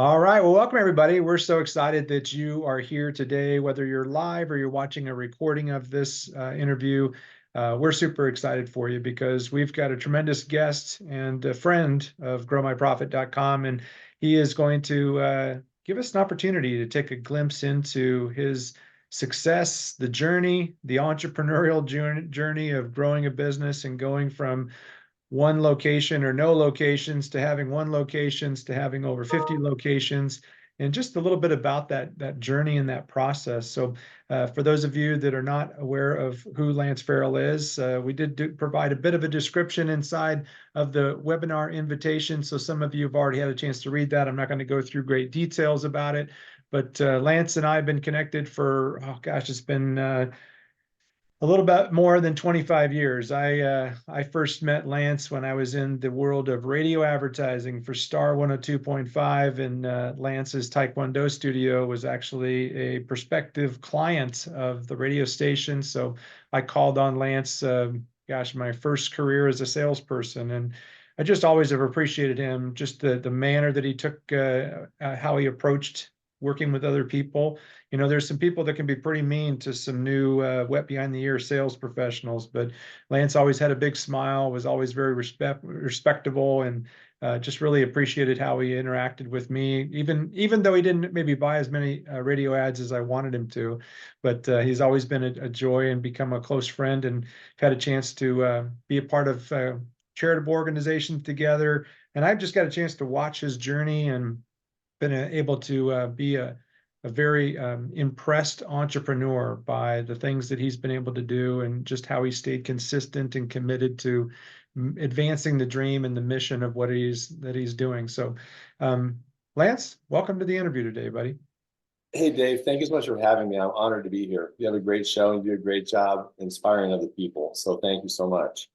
All right. Well, welcome everybody. We're so excited that you are here today, whether you're live or you're watching a recording of this interview. We're super excited for you because we've got a tremendous guest and a friend of growmyprofit.com, and he is going to give us an opportunity to take a glimpse into his success, the journey, the entrepreneurial journey of growing a business and going from one location or no locations to having one locations to having over 50 locations, and just a little bit about that journey and that process. So for those of you that are not aware of who Lance Farrell is, we did provide a bit of a description inside of the webinar invitation. So some of you have already had a chance to read that. I'm not going to go through great details about it, but Lance and I have been connected for, oh gosh, it's been a little bit more than 25 years. I first met Lance when I was in the world of radio advertising for Star 102.5, and Lance's Taekwondo studio was actually a prospective client of the radio station. So I called on Lance, gosh, my first career as a salesperson, and I just always have appreciated him, just the manner that he took, how he approached working with other people. You know, there's some people that can be pretty mean to some new wet behind the ear sales professionals, but Lance always had a big smile, was always very respectable, and just really appreciated how he interacted with me, even though he didn't maybe buy as many radio ads as I wanted him to. But he's always been a joy and become a close friend, and had a chance to be a part of charitable organizations together. And I've just got a chance to watch his journey and been able to be a very impressed entrepreneur by the things that he's been able to do, and just how he stayed consistent and committed to advancing the dream and the mission of what he's doing. So, Lance, welcome to the interview today, buddy. Hey, Dave, thank you so much for having me. I'm honored to be here. You have a great show and you do a great job inspiring other people. So thank you so much.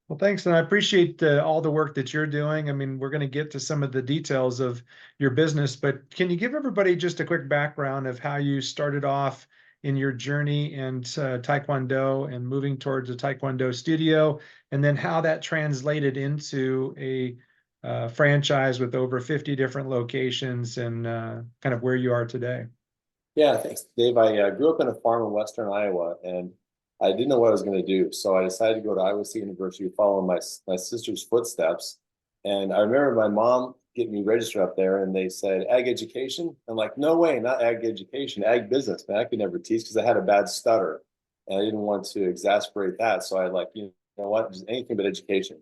Well, thanks, and I appreciate all the work that you're doing. I mean, we're going to get to some of the details of your business, but can you give everybody just a quick background of how you started off in your journey and Taekwondo and moving towards a Taekwondo studio, and then how that translated into a franchise with over 50 different locations, and kind of where you are today? Yeah, thanks, Dave. I grew up in a farm in Western Iowa and I didn't know what I was going to do. So I decided to go to Iowa State University, follow my sister's footsteps. And I remember my mom getting me registered up there and they said, ag education. I'm like, no way, not ag education, ag business. Man, I could never teach because I had a bad stutter and I didn't want to exasperate that. So I like, you know what, just anything but education.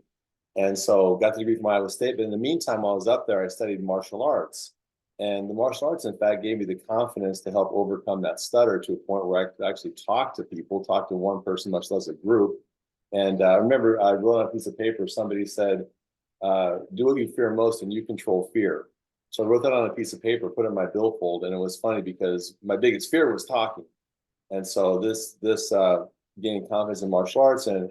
And so got the degree from Iowa State. But in the meantime, while I was up there, I studied martial arts. And the martial arts, in fact, gave me the confidence to help overcome that stutter to a point where I could actually talk to people, talk to one person, much less a group. And I remember I wrote on a piece of paper, somebody said, do what you fear most and you control fear. So I wrote that on a piece of paper, put it in my billfold. And it was funny because my biggest fear was talking. And so this gaining confidence in martial arts and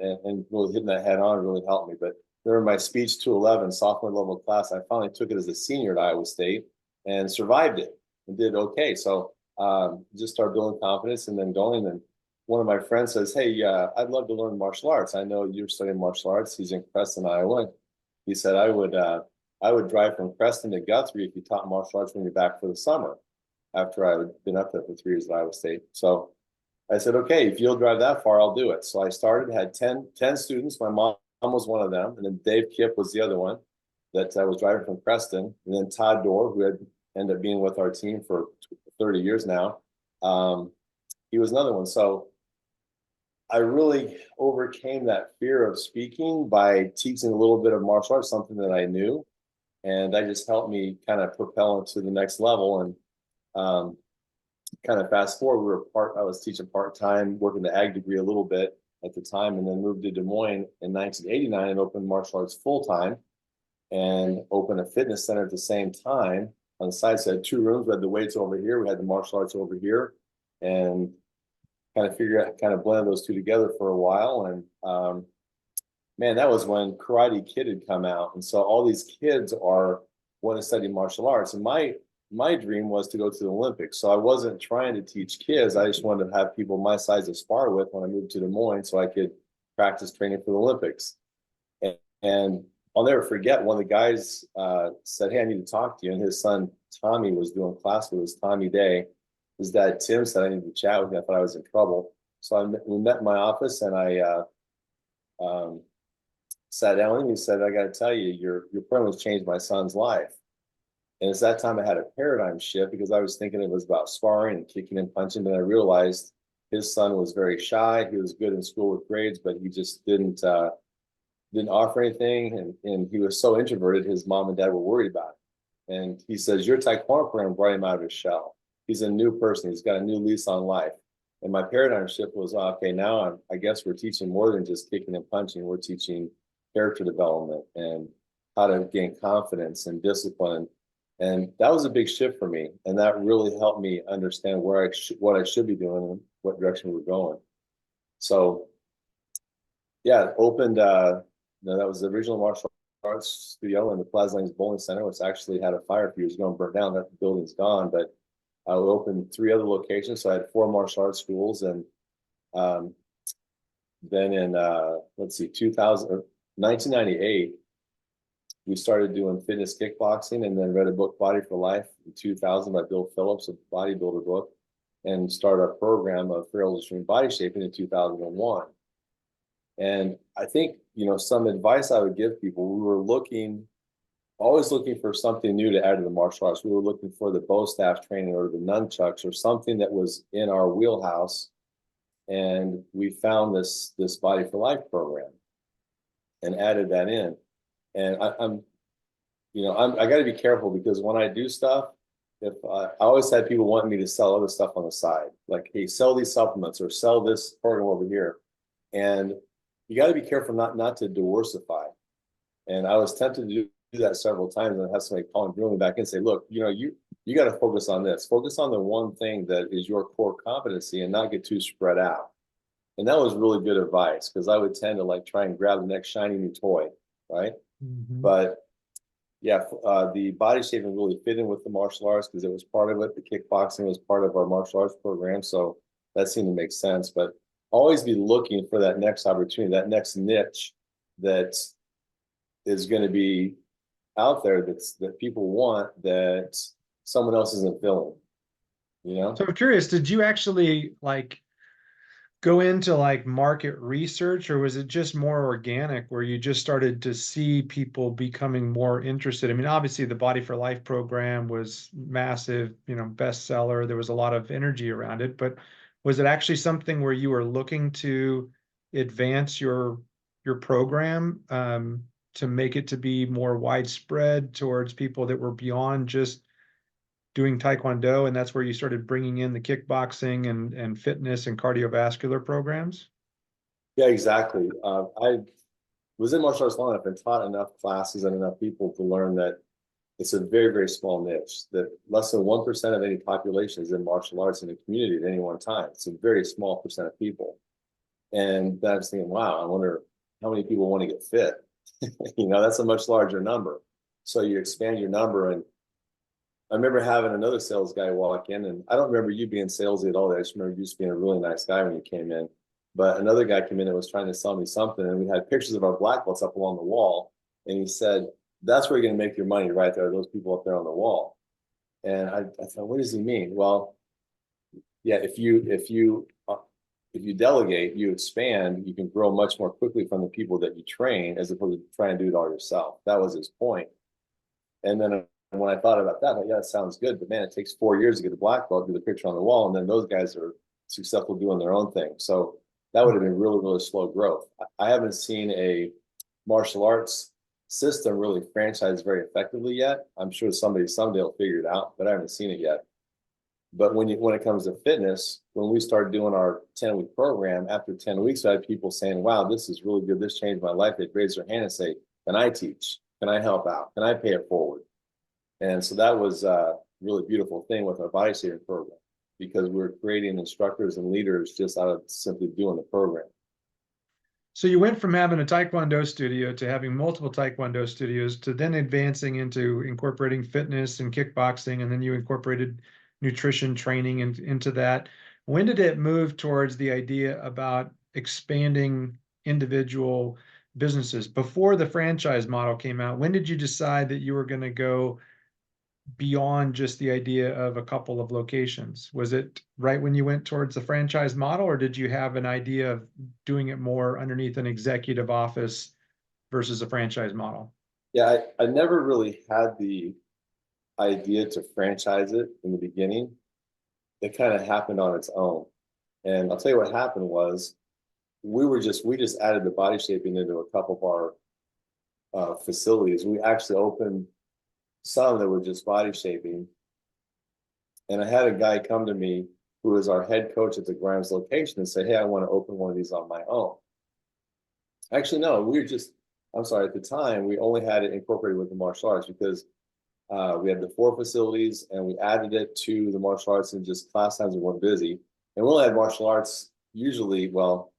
really hitting that head on really helped me. But during my speech 211 sophomore level class, I finally took it as a senior at Iowa State and survived it and did okay. So just started building confidence and then going. And one of my friends says, hey, I'd love to learn martial arts. I know you're studying martial arts. He's in Preston, Iowa. He said, I would drive from Preston to Guthrie if you taught martial arts when you're back for the summer, after I had been up there for 3 years at Iowa State. So I said, okay, if you'll drive that far, I'll do it. So I started, had 10 students. My mom was one of them. And then Dave Kipp was the other one that I was driving from Preston. And then Todd Dorr, who had ended up being with our team for 30 years now. He was another one. So I really overcame that fear of speaking by teaching a little bit of martial arts, something that I knew. And that just helped me kind of propel into the next level. And kind of fast forward, I was teaching part-time, working the ag degree a little bit at the time, and then moved to Des Moines in 1989 and opened martial arts full-time and opened a fitness center at the same time. On the side, so I had 2 rooms. We had the weights over here, we had the martial arts over here, and kind of blended those two together for a while. And man, that was when Karate Kid had come out, and so all these kids want to study martial arts. And my dream was to go to the Olympics. So I wasn't trying to teach kids. I just wanted to have people my size to spar with when I moved to Des Moines, so I could practice training for the Olympics. And I'll never forget, one of the guys said, "Hey, I need to talk to you." And his son Tommy was doing class with us. Tommy Day. His dad Tim said, "I need to chat with you." I thought I was in trouble, so we met in my office, and I um, sat down with him. He said, "I got to tell you, your program has changed my son's life." And it's that time I had a paradigm shift, because I was thinking it was about sparring and kicking and punching. And I realized his son was very shy. He was good in school with grades, but he just didn't offer anything. And he was so introverted, his mom and dad were worried about it. And he says, "Your taekwondo program brought him out of his shell. He's a new person. He's got a new lease on life." And my paradigm shift was, okay, now I guess we're teaching more than just kicking and punching. We're teaching character development and how to gain confidence and discipline. And that was a big shift for me. And that really helped me understand what I should be doing and what direction we're going. So yeah, it opened, that was the original martial arts studio in the Plaza Lanes Bowling Center, which actually had a fire a few years ago and burnt down. That building's gone, but I opened 3 other locations. So I had 4 martial arts schools. And then in, 1998, we started doing fitness kickboxing, and then read a book, Body for Life, in 2000 by Bill Phillips, a bodybuilder book, and started our program of Farrell's Extreme Bodyshaping in 2001. And I think, some advice I would give people, we were always looking for something new to add to the martial arts. We were looking for the bow staff training or the nunchucks or something that was in our wheelhouse. And we found this Body for Life program and added that in. And I got to be careful, because when I do stuff, if I always had people wanting me to sell other stuff on the side, like, "Hey, sell these supplements or sell this program over here." And you got to be careful not to diversify. And I was tempted to do that several times, and have somebody call me back and say, "Look, you got to focus on this. Focus on the one thing that is your core competency, and not get too spread out." And that was really good advice, because I would tend to try and grab the next shiny new toy, right? Mm-hmm. But yeah, the body shaping really fit in with the martial arts, because it was part of it. The kickboxing was part of our martial arts program, so that seemed to make sense. But always be looking for that next opportunity, that next niche that is going to be out there, that people want, that someone else isn't filling. So I'm curious, did you actually go into market research, or was it just more organic, where you just started to see people becoming more interested? I mean, obviously the Body for Life program was massive, bestseller. There was a lot of energy around it, but was it actually something where you were looking to advance your program, to make it to be more widespread towards people that were beyond just doing Taekwondo, and that's where you started bringing in the kickboxing and fitness and cardiovascular programs? Yeah, exactly. I was in martial arts long enough and taught enough classes and enough people to learn that it's a very, very small niche, that less than 1% of any population is in martial arts in a community at any one time. It's a very small percent of people. And then I was thinking, wow, I wonder how many people want to get fit. That's a much larger number. So you expand your number. And I remember having another sales guy walk in, and I don't remember you being salesy at all. I just remember you just being a really nice guy when you came in. But another guy came in and was trying to sell me something, and we had pictures of our black belts up along the wall. And he said, "That's where you're going to make your money, right there, those people up there on the wall." And I thought, what does he mean? Well, yeah, if you delegate, you expand, you can grow much more quickly from the people that you train, as opposed to trying to do it all yourself. That was his point. And then when I thought about that, I'm like, yeah, it sounds good, but man, it takes 4 years to get a black belt, do the picture on the wall, and then those guys are successful doing their own thing. So that would have been really, really slow growth. I haven't seen a martial arts system really franchise very effectively yet. I'm sure somebody someday will figure it out, but I haven't seen it yet. But when it comes to fitness, when we started doing our 10-week program, after 10 weeks, I had people saying, "Wow, this is really good. This changed my life." They'd raise their hand and say, "Can I teach? Can I help out? Can I pay it forward?" And so that was a really beautiful thing with our body shaping program, because we're creating instructors and leaders just out of simply doing the program. So you went from having a Taekwondo studio to having multiple Taekwondo studios, to then advancing into incorporating fitness and kickboxing, and then you incorporated nutrition training into that. When did it move towards the idea about expanding individual businesses. Before the franchise model came out, when did you decide that you were going to go beyond just the idea of a couple of locations? Was it right when you went towards the franchise model, or did you have an idea of doing it more underneath an executive office versus a franchise model? Yeah, I never really had the idea to franchise it in the beginning. It kind of happened on its own. And I'll tell you what happened was we just added the body shaping into a couple of our facilities. We actually opened some that were just body shaping. And I had a guy come to me who was our head coach at the Grimes location and say, hey, I want to open one of these on my own. Actually, no, I'm sorry, at the time, we only had it incorporated with the martial arts because we had the 4 facilities and we added it to the martial arts and just class times we weren't busy. And we only had martial arts usually, well,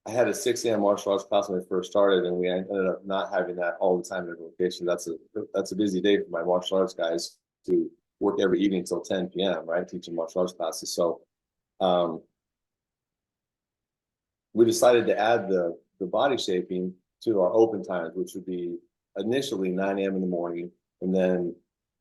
I had a 6 a.m. martial arts class when I first started, and we ended up not having that all the time in every location. That's a busy day for my martial arts guys to work every evening until 10 p.m., right? Teaching martial arts classes. So we decided to add the body shaping to our open times, which would be initially 9 a.m. in the morning and then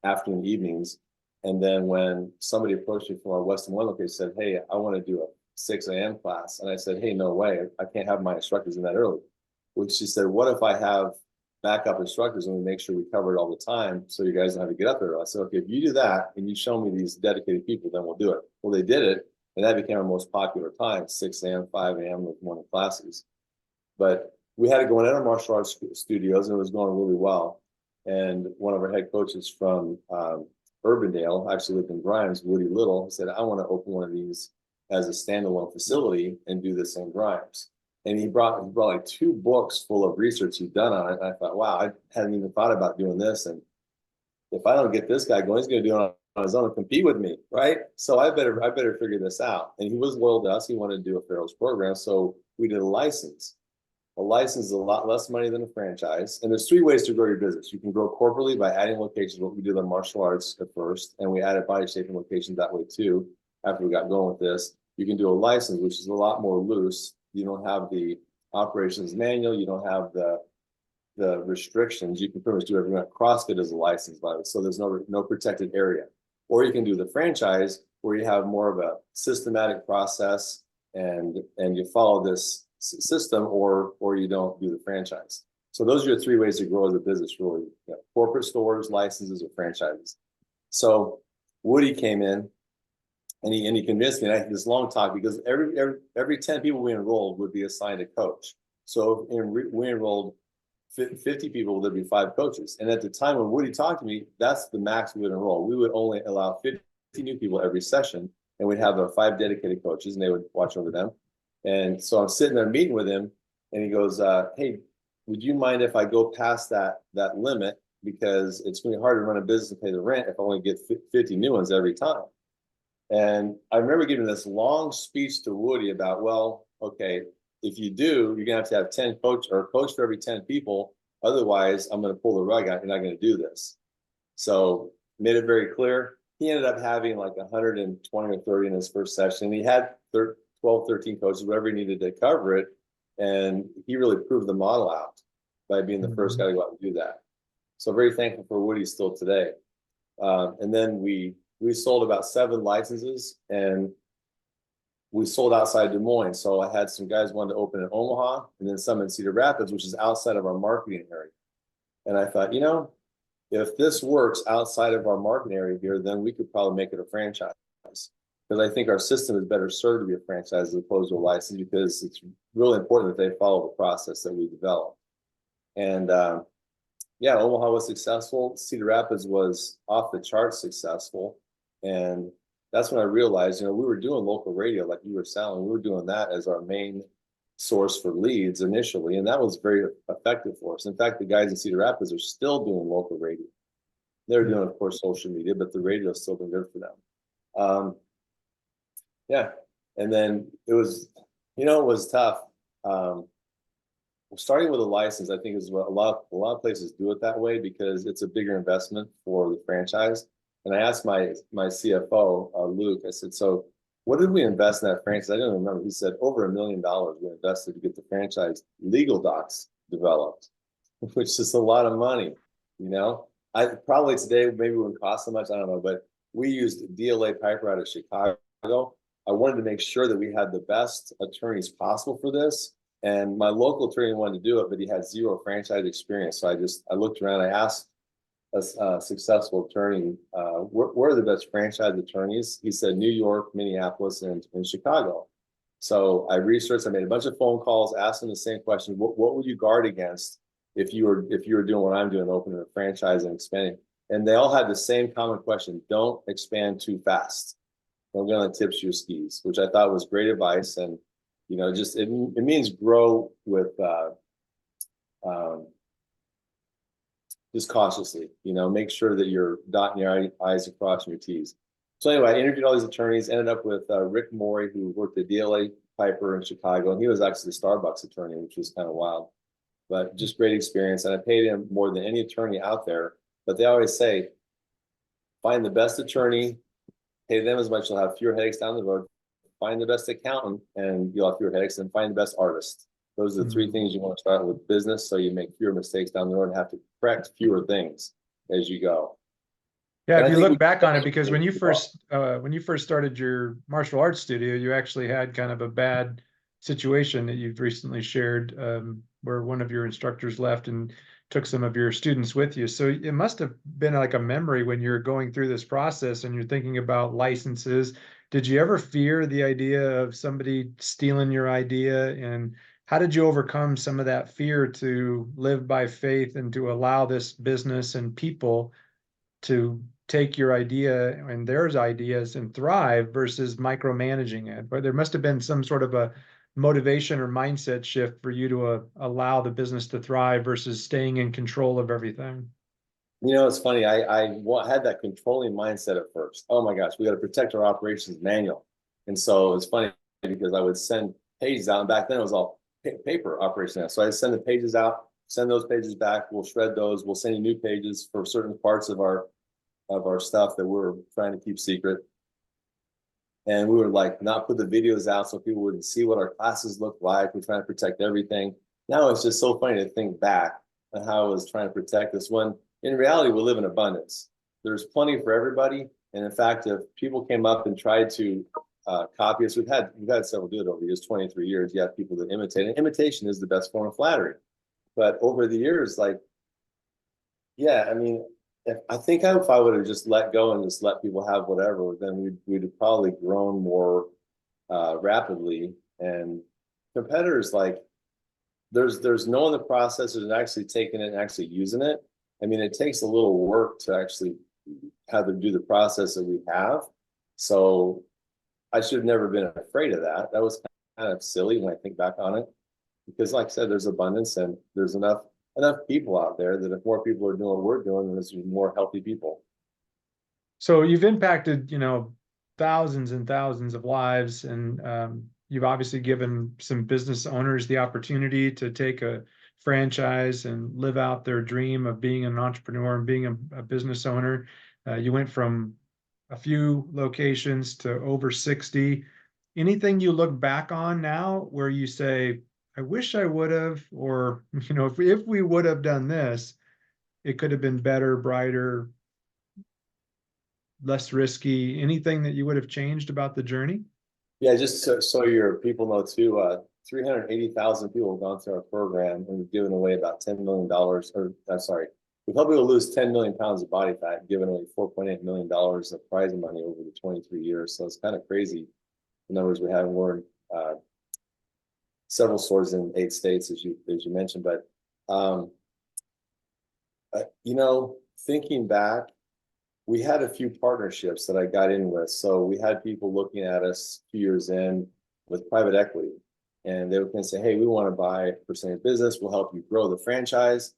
afternoon evenings. And then when somebody approached me from our Western One location said, hey, I want to do a 6 a.m. class. And I said, hey, no way. I can't have my instructors in that early. Which she said, what if I have backup instructors and we make sure we cover it all the time so you guys don't have to get up there? I said, okay, if you do that and you show me these dedicated people, then we'll do it. Well, they did it. And that became our most popular time, 6 a.m., 5 a.m. with morning classes. But we had to go in our martial arts studios and it was going really well. And one of our head coaches from Urbandale, actually lived in Grimes, Woody Little, said, I want to open one of these as a standalone facility and do this in Grimes. And he brought like 2 books full of research he'd done on it. And I thought, wow, I hadn't even thought about doing this. And if I don't get this guy going, he's going to do it on his own and compete with me, right? So I better figure this out. And he was loyal to us. He wanted to do a Farrell's program. So we did a license. A license is a lot less money than a franchise. And there's 3 ways to grow your business. You can grow corporately by adding locations, what we did on martial arts at first. And we added body shaping locations that way too, after we got going with this. You can do a license, which is a lot more loose. You don't have the operations manual. You don't have the restrictions. You can pretty much do everything. CrossFit is a license, by the way, so there's no protected area. Or you can do the franchise, where you have more of a systematic process and you follow this system, or you don't do the franchise. So those are your 3 ways to grow as a business, really. You know, corporate stores, licenses, or franchises. So Woody came in and he convinced me. And I had this long talk because every 10 people we enrolled would be assigned a coach. So we enrolled 50 people, there'd be 5 coaches. And at the time when Woody talked to me, that's the max we would enroll. We would only allow 50 new people every session, and we'd have our 5 dedicated coaches, and they would watch over them. And so I'm sitting there meeting with him, and he goes, hey, would you mind if I go past that limit? Because it's going to be hard to run a business and pay the rent if I only get 50 new ones every time. And I remember giving this long speech to Woody about, well, okay, if you do, you're going to have 10 coach or a coach for every 10 people. Otherwise, I'm going to pull the rug out. You're not going to do this. So made it very clear. He ended up having like 120 or 30 in his first session. He had 12, 13 coaches, whatever he needed to cover it. And he really proved the model out by being the first guy to go out and do that. So very thankful for Woody still today. And then we sold about 7 licenses, and we sold outside Des Moines. So I had some guys wanted to open in Omaha and then some in Cedar Rapids, which is outside of our marketing area. And I thought, you know, if this works outside of our marketing area here, then we could probably make it a franchise. Because I think our system is better served to be a franchise as opposed to a license, because it's really important that they follow the process that we develop. And yeah, Omaha was successful. Cedar Rapids was off the charts successful. And that's when I realized, you know, we were doing local radio like you were selling. We were doing that as our main source for leads initially, and that was very effective for us. In fact, the guys in Cedar Rapids are still doing local radio. They're doing, of course, social media, but the radio is still been good for them. Yeah, and then it was, you know, it was tough. Starting with a license, I think is what a lot of places do it that way, because it's a bigger investment for the franchise. And I asked my CFO, Luke, I said, so what did we invest in that franchise? I don't remember. He said over $1 million we invested to get the franchise legal docs developed, which is a lot of money, you know. I probably today maybe wouldn't cost so much, I don't know, but we used DLA Piper out of Chicago. I wanted to make sure that we had the best attorneys possible for this. And my local attorney wanted to do it, but he had zero franchise experience. So I looked around, I asked a successful attorney, where are the best franchise attorneys? He said New York, Minneapolis, and Chicago. So I researched, I made a bunch of phone calls, asked them the same question. What would you guard against if you were doing what I'm doing, opening a franchise and expanding? And they all had the same common question: don't expand too fast. Don't get on the tips of your skis, which I thought was great advice. And you know, just it means grow with just cautiously, you know, make sure that you're dotting your I's and crossing your T's. So anyway, I interviewed all these attorneys, ended up with Rick Morey, who worked at DLA Piper in Chicago, and he was actually the Starbucks attorney, which was kind of wild, but just great experience. And I paid him more than any attorney out there. But they always say, find the best attorney, pay them as much, you'll have fewer headaches down the road. Find the best accountant, and you'll have fewer headaches. And find the best artist. Those are the three things you want to start with business, so you make fewer mistakes down the road and have to correct fewer things as you go. Yeah, And if I you think look back on it, because when you first started your martial arts studio, you actually had kind of a bad situation that you've recently shared, where one of your instructors left and took some of your students with you. So it must have been like a memory when you're going through this process and you're thinking about licenses. Did you ever fear the idea of somebody stealing your idea? And how did you overcome some of that fear to live by faith and to allow this business and people to take your idea and theirs ideas and thrive versus micromanaging it? But there must have been some sort of a motivation or mindset shift for you to allow the business to thrive versus staying in control of everything. You know, it's funny. I had that controlling mindset at first. Oh my gosh, we got to protect our operations manual. And so it's funny because I would send pages out, and back then it was all paper operation. So I send the pages out, send those pages back. We'll shred those. We'll send you new pages for certain parts of our stuff that we're trying to keep secret. And we would like not put the videos out so people wouldn't see what our classes look like. We're trying to protect everything. Now it's just so funny to think back on how I was trying to protect this, when in reality we live in abundance. There's plenty for everybody. And in fact, if people came up and tried to copy us, we've had several do it over the years, 23 years. You have people that imitate, and imitation is the best form of flattery. But over the years, like, yeah, I mean, if I would have just let go and just let people have whatever, then we'd have probably grown more rapidly. And competitors, like, there's knowing the process and actually taking it and actually using it. I mean, it takes a little work to actually have them do the process that we have. So I should have never been afraid of that. That was kind of silly when I think back on it, because like I said, there's abundance and there's enough people out there that if more people are doing what we're doing, then there's more healthy people. So you've impacted, thousands and thousands of lives, and you've obviously given some business owners the opportunity to take a franchise and live out their dream of being an entrepreneur and being a business owner. You went from a few locations to over 60. Anything you look back on now where you say, I wish I would have, or, if we would have done this, it could have been better, brighter, less risky? Anything that you would have changed about the journey? Yeah, just so your people know too, 380,000 people have gone through our program, and we've given away about $10 million, or I'm sorry, we've helped people lose 10 million pounds of body fat, given away $4.8 million of prize money over the 23 years. So it's kind of crazy the numbers we have. We're in several stores in 8 states, as you mentioned. But thinking back, we had a few partnerships that I got in with. So we had people looking at us a few years in with private equity, and they would kind of say, hey, we want to buy a percentage of business. We'll help you grow the franchise.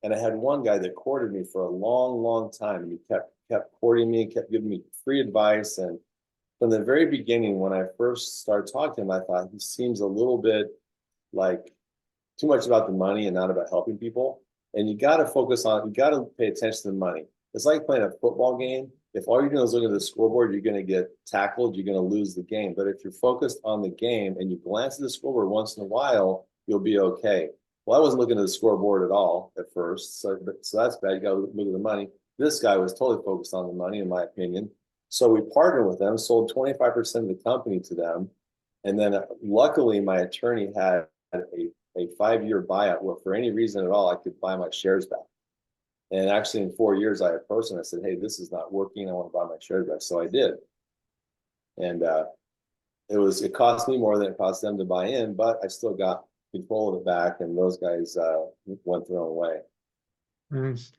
And I had one guy that courted me for a long, long time. And he kept courting me, kept giving me free advice. And from the very beginning, when I first started talking to him, I thought he seems a little bit like too much about the money and not about helping people. And you got to pay attention to the money. It's like playing a football game. if all you're doing is looking at the scoreboard, you're going to get tackled, you're going to lose the game. But if you're focused on the game and you glance at the scoreboard once in a while, you'll be okay. Well, I wasn't looking at the scoreboard at all at first, so that's bad. You got to look at the money. This guy was totally focused on the money, in my opinion. So we partnered with them, sold 25% of the company to them, and then luckily my attorney had a 5-year buyout where for any reason at all I could buy my shares back. And actually in 4 years I approached him. I said, hey, this is not working. I want to buy my shares back. So I did. And it cost me more than it cost them to buy in, but I still got control of it back, and those guys went their own way. Nice.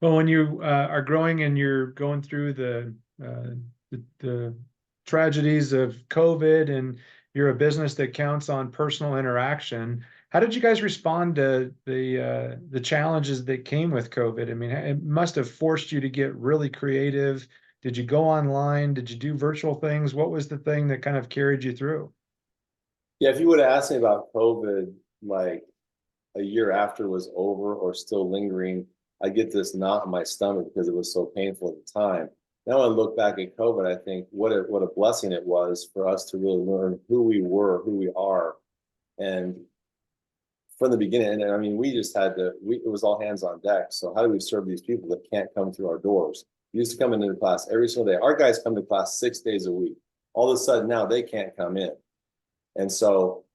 Well, when you are growing and you're going through the tragedies of COVID, and you're a business that counts on personal interaction, how did you guys respond to the challenges that came with COVID? I mean, it must have forced you to get really creative. Did you go online? Did you do virtual things? What was the thing that kind of carried you through? Yeah, if you would have asked me about COVID like a year after it was over or still lingering, I get this knot in my stomach because it was so painful at the time. Now when I look back at COVID, I think what a blessing it was for us to really learn who we were, who we are. And from the beginning, and I mean, we just had to, it was all hands on deck. So how do we serve these people that can't come through our doors? We used to come into class every single day. Our guys come to class 6 days a week. All of a sudden now they can't come in. And so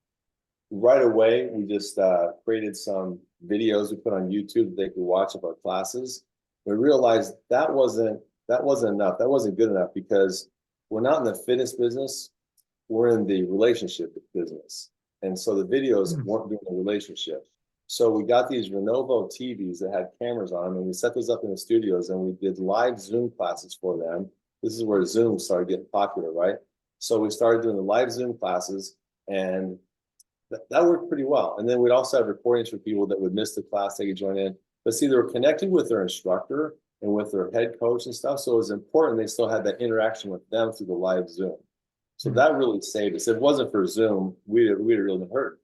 right away, we just created some videos we put on YouTube that they could watch of our classes. We realized that wasn't enough. That wasn't good enough because we're not in the fitness business. We're in the relationship business. And so the videos weren't doing the relationship. So we got these Lenovo TVs that had cameras on them, and we set those up in the studios, and we did live Zoom classes for them. This is where Zoom started getting popular, right? So we started doing the live Zoom classes, and that worked pretty well. And then we'd also have recordings for people that would miss the class, they could join in. But see, they were connected with their instructor and with their head coach and stuff. So it was important they still had that interaction with them through the live Zoom. So that really saved us. If it wasn't for Zoom, we'd have really been hurt.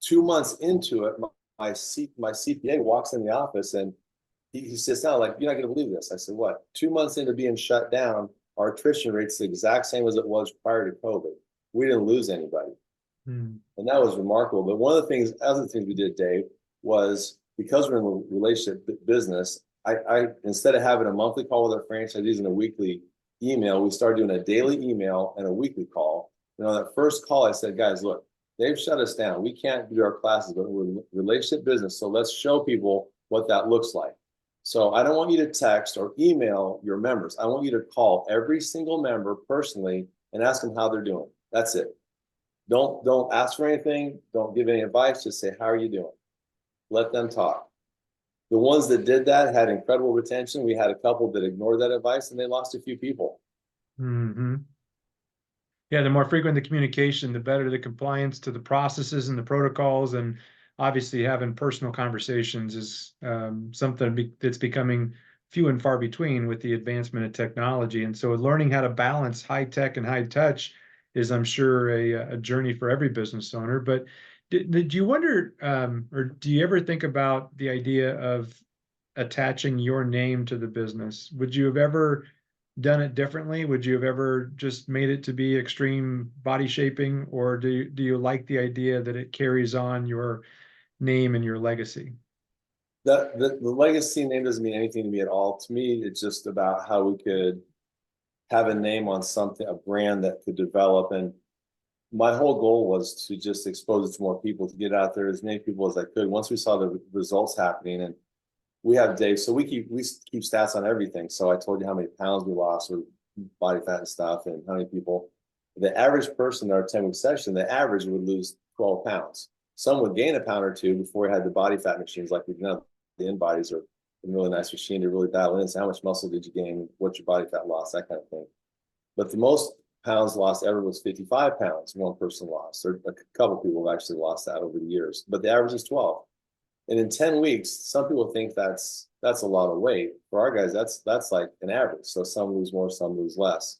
2 months into it, my CPA walks in the office and he sits down like, you're not going to believe this. I said, what? 2 months into being shut down, our attrition rate's the exact same as it was prior to COVID. We didn't lose anybody. And that was remarkable. But one of the other things we did, Dave, was because we're in the relationship business, I instead of having a monthly call with our franchisees and a weekly email, we started doing a daily email and a weekly call. And on that first call, I said, guys, look, they've shut us down. We can't do our classes, but we're in relationship business. So let's show people what that looks like. So I don't want you to text or email your members. I want you to call every single member personally and ask them how they're doing. That's it. Don't ask for anything. Don't give any advice. Just say, how are you doing? Let them talk. The ones that did that had incredible retention. We had a couple that ignored that advice and they lost a few people. Yeah, the more frequent the communication, the better the compliance to the processes and the protocols. And obviously having personal conversations is something that's becoming few and far between with the advancement of technology. And so learning how to balance high tech and high touch is, I'm sure, a journey for every business owner. But do you wonder, or do you ever think about the idea of attaching your name to the business? Would you have ever done it differently? Would you have ever just made it to be Extreme Body Shaping, or do you like the idea that it carries on your name and your legacy? The legacy name doesn't mean anything to me at all. To me, it's just about how we could have a name on something, a brand that could develop. And my whole goal was to just expose it to more people, to get out there as many people as I could. Once we saw the results happening, and we have Dave, so we keep stats on everything. So I told you how many pounds we lost or body fat and stuff, and how many people. The average person in our 10-week session, the average would lose 12 pounds. Some would gain a pound or two before we had the body fat machines, like we've done. The InBodies are a really nice machine to really dial in. So how much muscle did you gain? What's your body fat loss? That kind of thing. But the most pounds lost ever was 55 pounds. One person lost, or a couple of people have actually lost that over the years. But the average is 12. And in 10 weeks, some people think that's a lot of weight. For our guys, that's like an average. So some lose more, some lose less.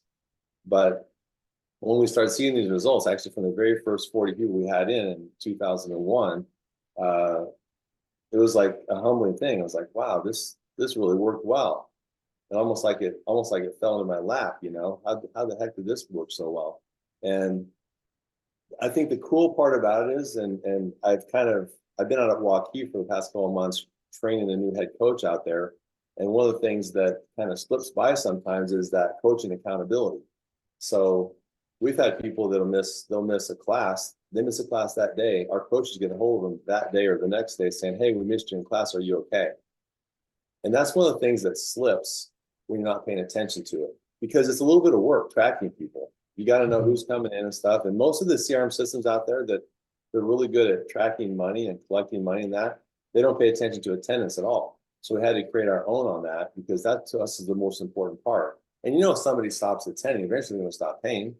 But when we started seeing these results, actually from the very first 40 people we had in 2001, it was like a humbling thing. I was like, wow, this really worked well. and almost like it fell into my lap, you know, how the heck did this work so well? And I think the cool part about it is, and I've been out at Waukee for the past couple of months training a new head coach out there. And one of the things that kind of slips by sometimes is that coaching accountability. So we've had people they'll miss a class. They miss a class that day. Our coaches get a hold of them that day or the next day saying, "Hey, we missed you in class. Are you okay?" And that's one of the things that slips when you're not paying attention to it, because it's a little bit of work tracking people. You got to know who's coming in and stuff. And most of the CRM systems out there that they're really good at tracking money and collecting money and that, they don't pay attention to attendance at all. So we had to create our own on that, because that to us is the most important part. And you know, if somebody stops attending, eventually they're going to stop paying.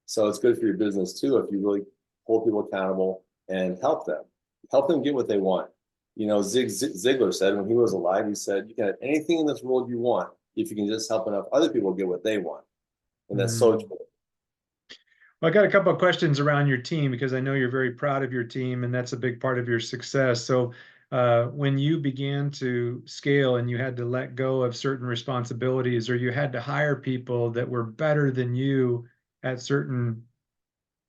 So it's good for your business too if you really hold people accountable and help them get what they want. You know, Zig Ziglar said when he was alive, he said, "You can have anything in this world you want if you can just help enough other people get what they want." And that's so true. Well, I got a couple of questions around your team because I know you're very proud of your team, and that's a big part of your success. So, when you began to scale and you had to let go of certain responsibilities, or you had to hire people that were better than you at certain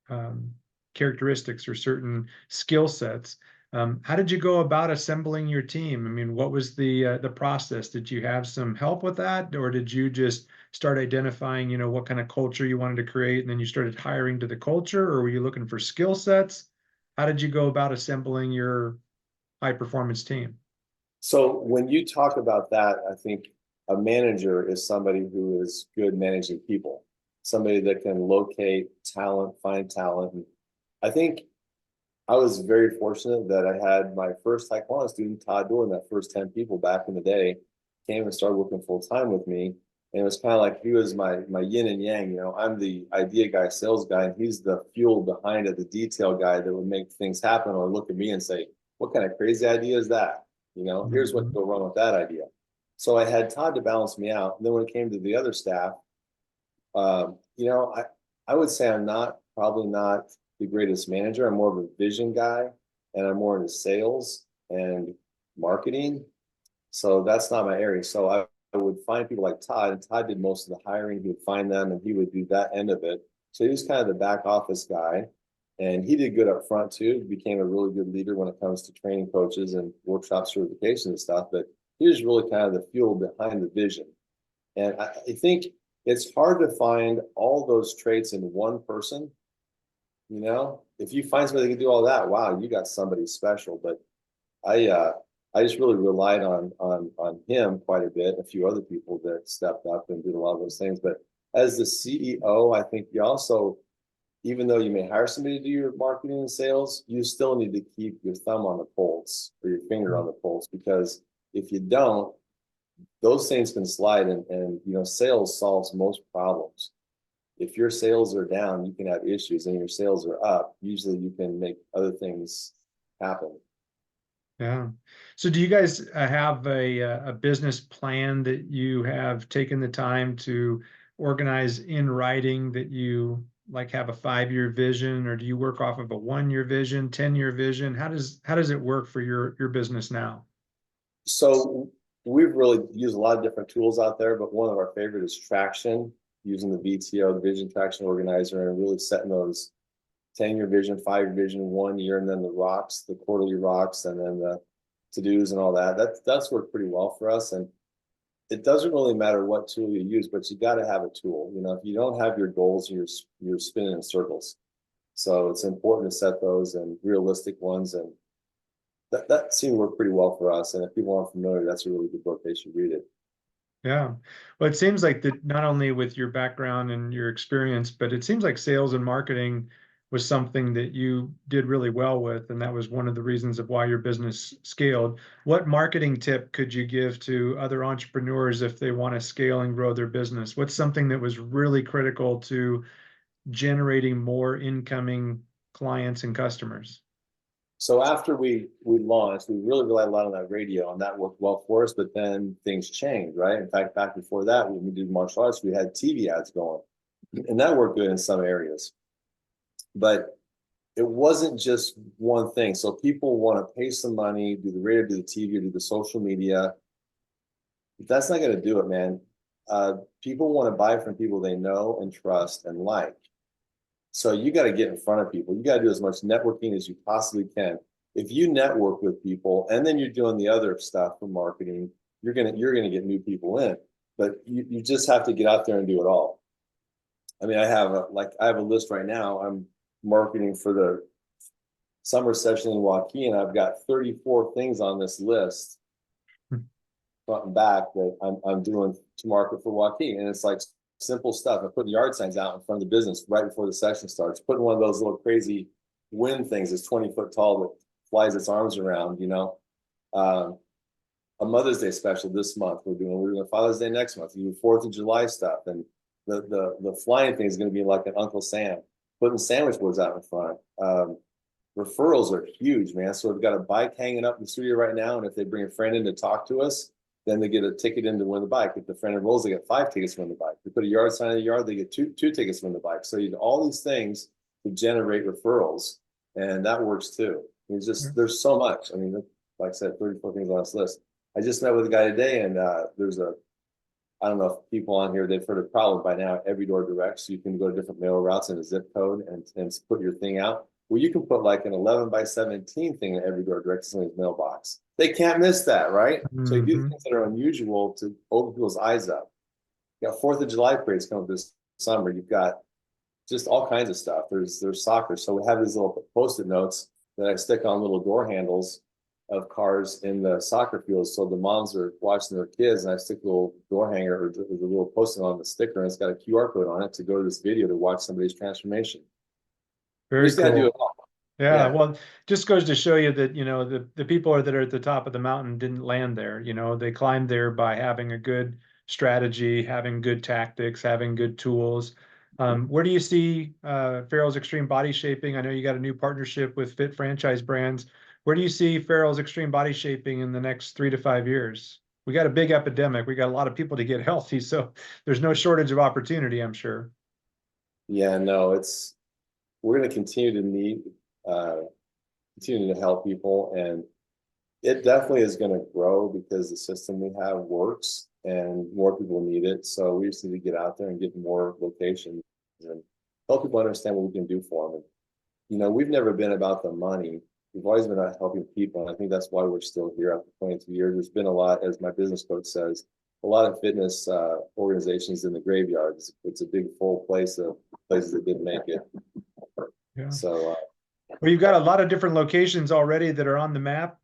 um, characteristics or certain skill sets, how did you go about assembling your team? I mean, what was the process? Did you have some help with that, or did you just start identifying, what kind of culture you wanted to create, and then you started hiring to the culture, or were you looking for skill sets? How did you go about assembling your high performance team? So when you talk about that, I think a manager is somebody who is good managing people, somebody that can locate talent, find talent. And I think I was very fortunate that I had my first Taekwondo student, Todd Doran, that first 10 people back in the day came and started working full time with me. And it was kind of like he was my yin and yang. You know, I'm the idea guy, sales guy, and he's the fuel behind it, the detail guy that would make things happen, or look at me and say, "What kind of crazy idea is that? You know, here's what Mhm. could go wrong with that idea." So I had Todd to balance me out. And then when it came to the other staff, you know, I would say I'm probably not the greatest manager. I'm more of a vision guy, and I'm more into sales and marketing. So that's not my area. So I would find people like Todd, and Todd did most of the hiring. He would find them and he would do that end of it. So he was kind of the back office guy, and he did good up front too. He became a really good leader when it comes to training coaches and workshop certification and stuff. But he was really kind of the fuel behind the vision. And I think it's hard to find all those traits in one person. You know, if you find somebody that can do all that, wow, you got somebody special. But I uh I just really relied on him quite a bit, a few other people that stepped up and did a lot of those things. But as the CEO, I think you also, even though you may hire somebody to do your marketing and sales, you still need to keep your thumb on the pulse or your finger on the pulse, because if you don't, those things can slide, and you know, sales solves most problems. If your sales are down, you can have issues, and your sales are up, usually you can make other things happen. Yeah. So do you guys have a business plan that you have taken the time to organize in writing, that you like have a 5-year vision, or do you work off of a 1-year vision, 10-year vision? How does it work for your business now? So we've really used a lot of different tools out there, but one of our favorite is Traction, using the VTO, the Vision Traction Organizer, and really setting those 10-year vision, 5-year vision, 1 year, and then the rocks, the quarterly rocks, and then the to-dos and all that. That's worked pretty well for us. And it doesn't really matter what tool you use, but you got to have a tool. You know, if you don't have your goals, you're spinning in circles. So it's important to set those and realistic ones, and that seemed to work pretty well for us. And if people aren't familiar, that's a really good book. They should read it. Yeah. Well, it seems like that not only with your background and your experience, but it seems like sales and marketing was something that you did really well with, and that was one of the reasons of why your business scaled. What marketing tip could you give to other entrepreneurs if they want to scale and grow their business? What's something that was really critical to generating more incoming clients and customers? So after we launched, we really relied a lot on that radio, and that worked well for us. But then things changed, right? In fact, back before that, when we did martial arts, we had TV ads going, and that worked good in some areas. But it wasn't just one thing. So people want to pay some money, do the radio, do the TV, do the social media. That's not going to do it, man. people want to buy from people they know and trust and like. So you got to get in front of people. You got to do as much networking as you possibly can. If you network with people and then you're doing the other stuff for marketing, you're gonna get new people in. But you just have to get out there and do it all. I mean, I have a list right now. I'm marketing for the summer session in Joaquin. I've got 34 things on this list, front and back, that I'm doing to market for Joaquin. And it's like simple stuff. I'm putting yard signs out in front of the business right before the session starts. Putting one of those little crazy wind things that's 20 foot tall that flies its arms around, you know. A Mother's Day special this month. We're doing Father's Day next month. We do 4th of July stuff. And the flying thing is going to be like an Uncle Sam. Putting sandwich boards out in front. Referrals are huge, man. So we've got a bike hanging up in the studio right now. And if they bring a friend in to talk to us, then they get a ticket in to win the bike. If the friend enrolls, they get 5 tickets to win the bike. If they put a yard sign in the yard, they get two tickets to win the bike. So you do all these things to generate referrals, and that works too. It's just, there's so much. I mean, like I said, 34 things on this list. I just met with a guy today, and I don't know if people on here, they've heard of Propelled by now, Every Door Direct. So you can go to different mail routes in a zip code and put your thing out. Well, you can put like an 11 by 17 thing in Every Door Direct to somebody's mailbox. They can't miss that, right? So you do things that are unusual to open people's eyes up. You got 4th of July parades coming this summer. You've got just all kinds of stuff. There's soccer. So we have these little Post-it notes that I stick on little door handles of cars in the soccer fields. So the moms are watching their kids, and I stick a little door hanger or a little Post-it on the sticker, and it's got a QR code on it to go to this video to watch somebody's transformation. Very Just gotta do it cool. all. Yeah, well, just goes to show you that, you know, the people that are at the top of the mountain didn't land there. You know, they climbed there by having a good strategy, having good tactics, having good tools. Where do you see Farrell's Extreme Body Shaping? I know you got a new partnership with Fit Franchise Brands. Where do you see Farrell's Extreme Body Shaping in the next 3 to 5 years? We got a big epidemic. We got a lot of people to get healthy, so there's no shortage of opportunity, I'm sure. Yeah, no, we're going to continue to need, continue to help people, and it definitely is going to grow because the system we have works and more people need it. So we just need to get out there and get more locations and help people understand what we can do for them. And, you know, we've never been about the money. We've always been about helping people. And I think that's why we're still here after 22 years. There's been a lot, as my business coach says, a lot of fitness organizations in the graveyards. It's a big full place of places that didn't make it. Yeah. So, well, you've got a lot of different locations already that are on the map.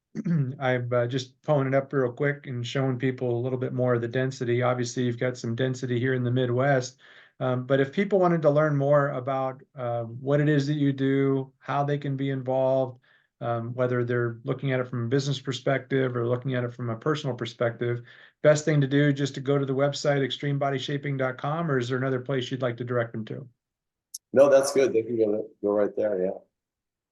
I've just pulling it up real quick and showing people a little bit more of the density. Obviously, you've got some density here in the Midwest. But if people wanted to learn more about what it is that you do, how they can be involved, whether they're looking at it from a business perspective or looking at it from a personal perspective, best thing to do just to go to the website, extremebodyshaping.com, or is there another place you'd like to direct them to? no, that's good. They can go right there. Yeah.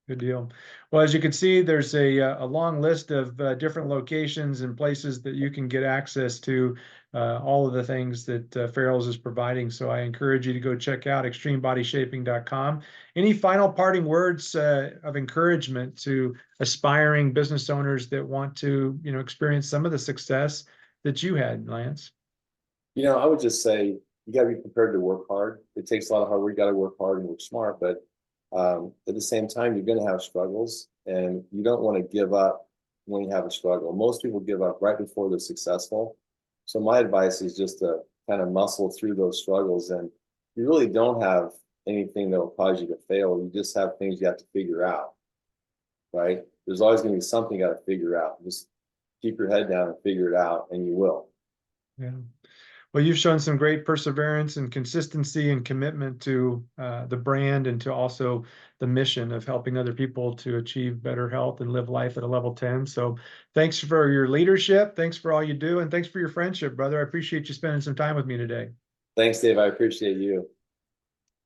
Good deal. Well, as you can see, there's a long list of different locations and places that you can get access to all of the things that Farrell's is providing. So I encourage you to go check out extremebodyshaping.com. Any final parting words of encouragement to aspiring business owners that want to, you know, experience some of the success that you had, Lance? You know, I would just say you got to be prepared to work hard. It takes a lot of hard work. You got to work hard and work smart, but at the same time, you're going to have struggles, and you don't want to give up when you have a struggle. Most people give up right before they're successful. So my advice is just to kind of muscle through those struggles, and you really don't have anything that will cause you to fail. You just have things you have to figure out, right? There's always going to be something you got to figure out. Just keep your head down and figure it out, and you will. Yeah. Well, you've shown some great perseverance and consistency and commitment to the brand and to also the mission of helping other people to achieve better health and live life at a level 10. So thanks for your leadership. Thanks for all you do. And thanks for your friendship, brother. I appreciate you spending some time with me today. Thanks, Dave. I appreciate you.